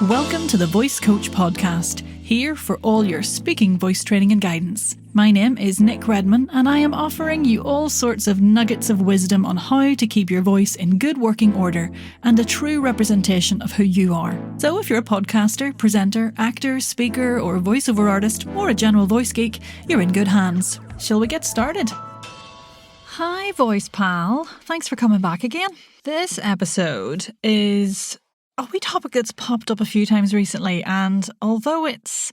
Welcome to the Voice Coach Podcast, here for all your speaking voice training and guidance. My name is Nic Redman, and I am offering you all sorts of nuggets of wisdom on how to keep your voice in good working order and a true representation of who you are. So if you're a podcaster, presenter, actor, speaker, or voiceover artist, or a general voice geek, you're in good hands. Shall we get started? Hi, voice pal. Thanks for coming back again. This episode is a wee topic that's popped up a few times recently, and although it's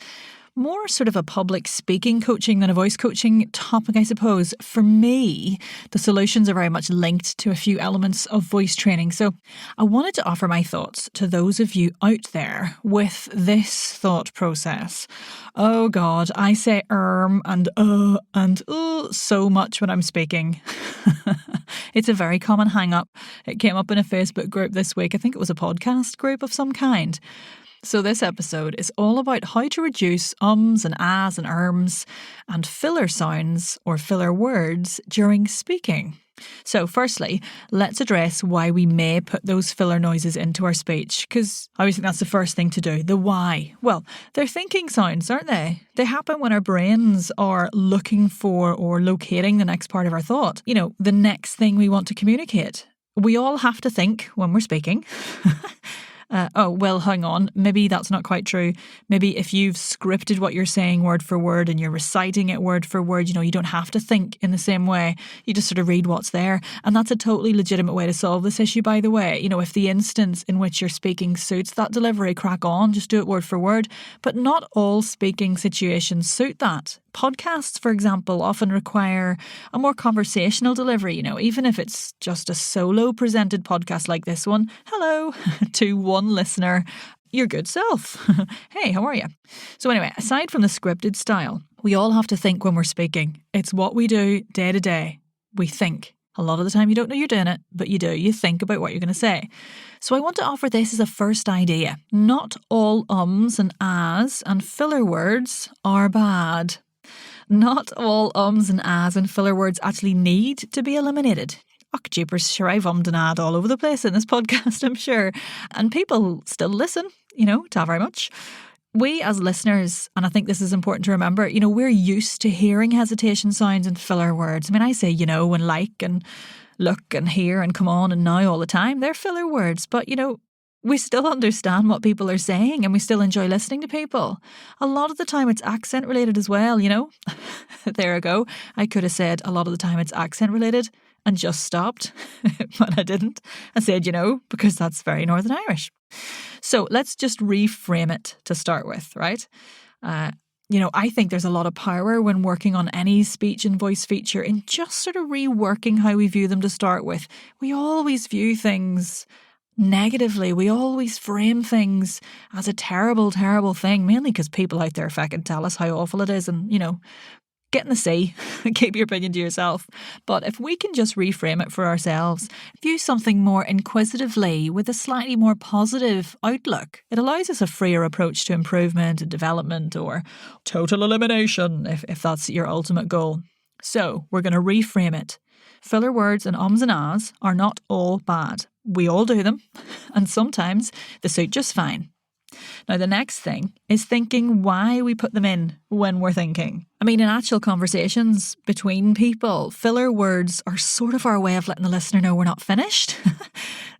more sort of a public speaking coaching than a voice coaching topic, I suppose, for me, the solutions are very much linked to a few elements of voice training. So I wanted to offer my thoughts to those of you out there with this thought process. Oh God, I say and so much when I'm speaking. It's a very common hang-up. It came up in a Facebook group this week. I think it was a podcast group of some kind. So this episode is all about how to reduce ums and ahs and erms and filler sounds or filler words during speaking. So firstly, let's address why we may put those filler noises into our speech, because I always think that's the first thing to do. The why. Well, they're thinking sounds, aren't they? They happen when our brains are looking for or locating the next part of our thought. You know, the next thing we want to communicate. We all have to think when we're speaking. Hang on, maybe that's not quite true. Maybe if you've scripted what you're saying word for word and you're reciting it word for word, you don't have to think in the same way. You just sort of read what's there. And that's a totally legitimate way to solve this issue, by the way. If the instance in which you're speaking suits that delivery, crack on, just do it word for word. But not all speaking situations suit that. Podcasts, for example, often require a more conversational delivery, even if it's just a solo presented podcast like this one. Hello to one listener, your good self. Hey, how are you? So anyway, aside from the scripted style, we all have to think when we're speaking. It's what we do day to day. We think. A lot of the time you don't know you're doing it, but you do. You think about what you're going to say. So I want to offer this as a first idea. Not all ums and ahs and filler words are bad. Not all ums and ahs and filler words actually need to be eliminated. Och, jeepers, sure, I've ummed and ahed all over the place in this podcast, I'm sure. And people still listen, ta very much. We as listeners, and I think this is important to remember, we're used to hearing hesitation sounds and filler words. I mean, I say, and like and look and hear and come on and now all the time. They're filler words, but, we still understand what people are saying and we still enjoy listening to people. A lot of the time it's accent related as well, There I go. I could have said a lot of the time it's accent related and just stopped, but I didn't. I said, because that's very Northern Irish. So let's just reframe it to start with, right? I think there's a lot of power when working on any speech and voice feature in just sort of reworking how we view them to start with. We always view things negatively. We always frame things as a terrible, terrible thing, mainly because people out there fucking tell us how awful it is and, get in the sea and keep your opinion to yourself. But if we can just reframe it for ourselves, view something more inquisitively with a slightly more positive outlook, it allows us a freer approach to improvement and development or total elimination if that's your ultimate goal. So we're going to reframe it. Filler words and ums and ahs are not all bad. We all do them, and sometimes they suit just fine. Now, the next thing is thinking why we put them in when we're thinking. I mean, in actual conversations between people, filler words are sort of our way of letting the listener know we're not finished.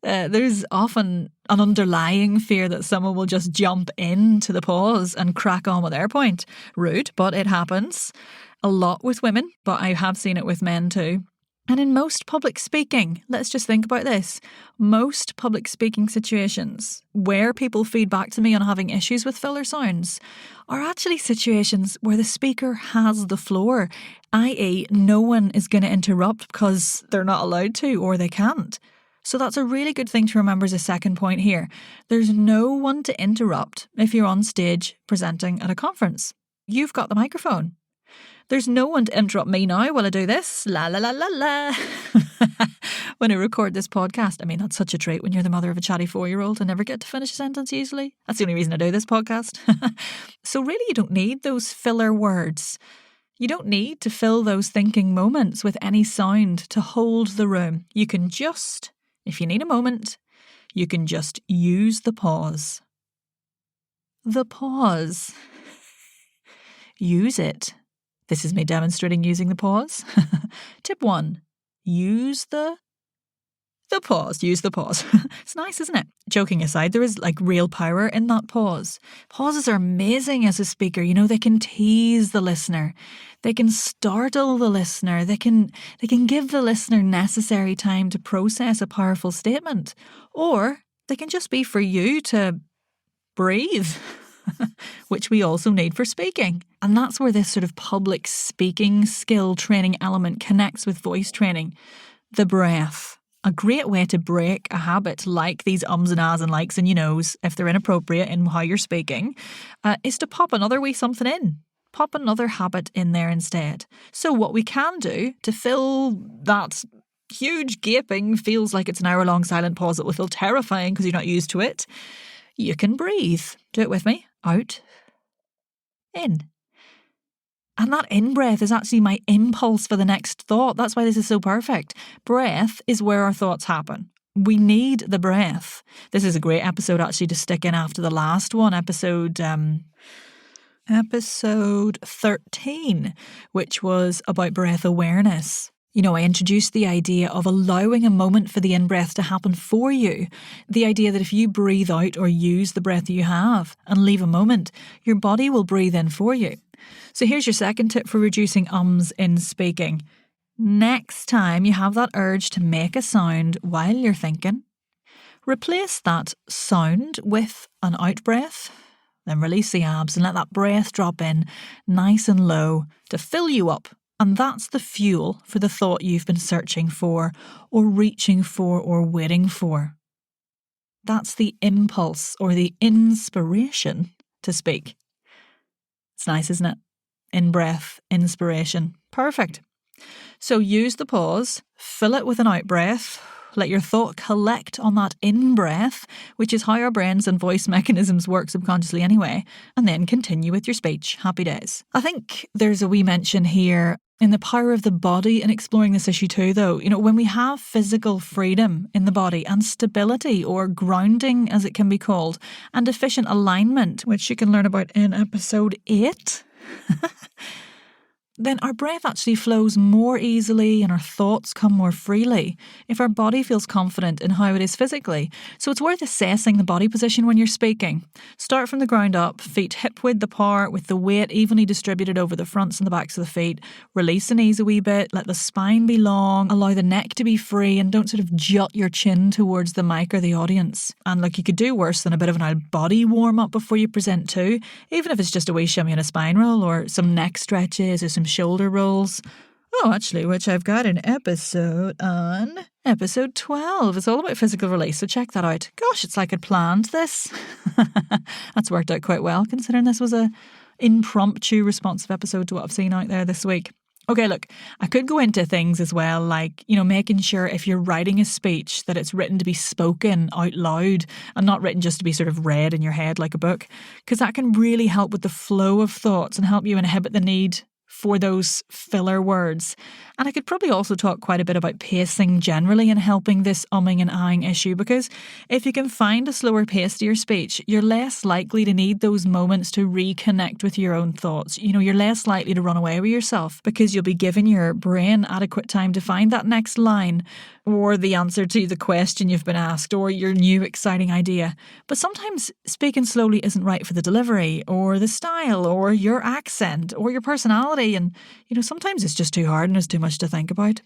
There's often an underlying fear that someone will just jump into the pause and crack on with their point. Rude, but it happens. A lot with women, but I have seen it with men too. And in most public speaking, let's just think about this. Most public speaking situations where people feed back to me on having issues with filler sounds are actually situations where the speaker has the floor, i.e. no one is going to interrupt because they're not allowed to or they can't. So that's a really good thing to remember as a second point here. There's no one to interrupt if you're on stage presenting at a conference. You've got the microphone. There's no one to interrupt me now while I do this. La la la la la. When I record this podcast. I mean, that's such a treat when you're the mother of a chatty 4-year-old and never get to finish a sentence usually. That's the only reason I do this podcast. So really you don't need those filler words. You don't need to fill those thinking moments with any sound to hold the room. You can just, if you need a moment, you can just use the pause. the pause. Use it. This is me demonstrating using the pause. Tip 1. Use the pause. Use the pause. It's nice, isn't it? Joking aside, there is real power in that pause. Pauses are amazing as a speaker. They can tease the listener. They can startle the listener. They can give the listener necessary time to process a powerful statement. Or they can just be for you to breathe, which we also need for speaking. And that's where this sort of public speaking skill training element connects with voice training. The breath. A great way to break a habit like these ums and ahs and likes and knows, if they're inappropriate in how you're speaking, is to pop another wee something in. Pop another habit in there instead. So what we can do to fill that huge gaping, feels like it's an hour-long silent pause that will feel terrifying because you're not used to it, you can breathe. Do it with me. Out. In. And that in-breath is actually my impulse for the next thought. That's why this is so perfect. Breath is where our thoughts happen. We need the breath. This is a great episode actually to stick in after the last one, episode 13, which was about breath awareness. I introduced the idea of allowing a moment for the in-breath to happen for you. The idea that if you breathe out or use the breath you have and leave a moment, your body will breathe in for you. So here's your second tip for reducing ums in speaking. Next time you have that urge to make a sound while you're thinking, replace that sound with an out breath, then release the abs and let that breath drop in nice and low to fill you up. And that's the fuel for the thought you've been searching for or reaching for or waiting for. That's the impulse or the inspiration to speak. It's nice, isn't it? In-breath, inspiration. Perfect. So use the pause, fill it with an out-breath, let your thought collect on that in-breath, which is how our brains and voice mechanisms work subconsciously anyway, and then continue with your speech. Happy days. I think there's a wee mention here in the power of the body in exploring this issue too, though. When we have physical freedom in the body and stability or grounding, as it can be called, and efficient alignment, which you can learn about in episode 8, then our breath actually flows more easily and our thoughts come more freely if our body feels confident in how it is physically. So it's worth assessing the body position when you're speaking. Start from the ground up, feet hip-width apart with the weight evenly distributed over the fronts and the backs of the feet. Release the knees a wee bit, let the spine be long, allow the neck to be free and don't sort of jut your chin towards the mic or the audience. And look, you could do worse than a bit of an body warm-up before you present too, even if it's just a wee shimmy and a spine roll or some neck stretches or some shoulder rolls. Oh, actually, which I've got an episode 12. It's all about physical release, so check that out. Gosh, it's like I'd planned this. That's worked out quite well, considering this was a impromptu responsive episode to what I've seen out there this week. Okay, look, I could go into things as well, like, making sure if you're writing a speech that it's written to be spoken out loud and not written just to be sort of read in your head like a book, because that can really help with the flow of thoughts and help you inhibit the need for those filler words. And I could probably also talk quite a bit about pacing generally in helping this umming and ahhing issue, because if you can find a slower pace to your speech, you're less likely to need those moments to reconnect with your own thoughts. You're less likely to run away with yourself because you'll be giving your brain adequate time to find that next line or the answer to the question you've been asked or your new exciting idea. But sometimes speaking slowly isn't right for the delivery or the style or your accent or your personality. And, sometimes it's just too hard and there's too much to think about.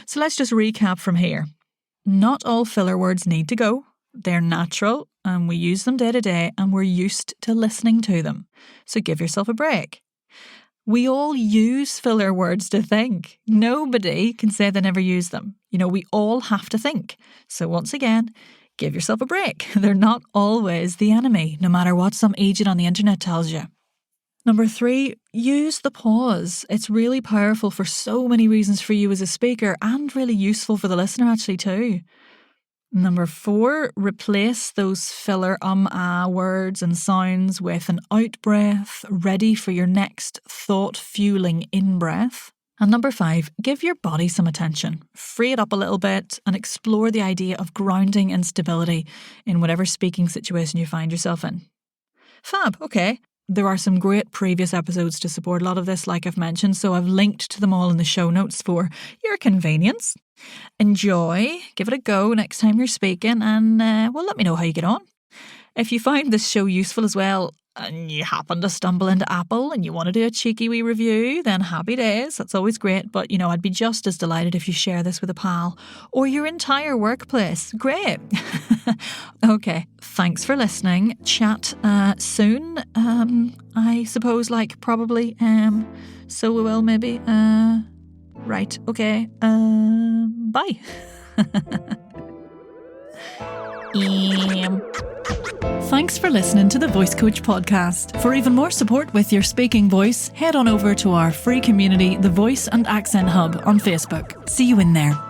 So let's just recap from here. Not all filler words need to go. They're natural and we use them day to day and we're used to listening to them. So give yourself a break. We all use filler words to think. Nobody can say they never use them. We all have to think. So once again, give yourself a break. They're not always the enemy, no matter what some agent on the internet tells you. Number 3, use the pause. It's really powerful for so many reasons for you as a speaker and really useful for the listener actually too. Number 4, replace those filler words and sounds with an out breath, ready for your next thought-fueling in-breath. And number 5, give your body some attention. Free it up a little bit and explore the idea of grounding and stability in whatever speaking situation you find yourself in. Fab, okay. There are some great previous episodes to support a lot of this, like I've mentioned, so I've linked to them all in the show notes for your convenience. Enjoy, give it a go next time you're speaking, and well, let me know how you get on. If you find this show useful as well, and you happen to stumble into Apple and you want to do a cheeky wee review, then happy days. That's always great. But, I'd be just as delighted if you share this with a pal or your entire workplace. Great. Okay. Thanks for listening. Chat soon. I suppose, probably. So we will, maybe. Right. Okay. Bye. Thanks for listening to the Voice Coach podcast. For even more support with your speaking voice, head on over to our free community, the Voice and Accent Hub on Facebook. See you in there.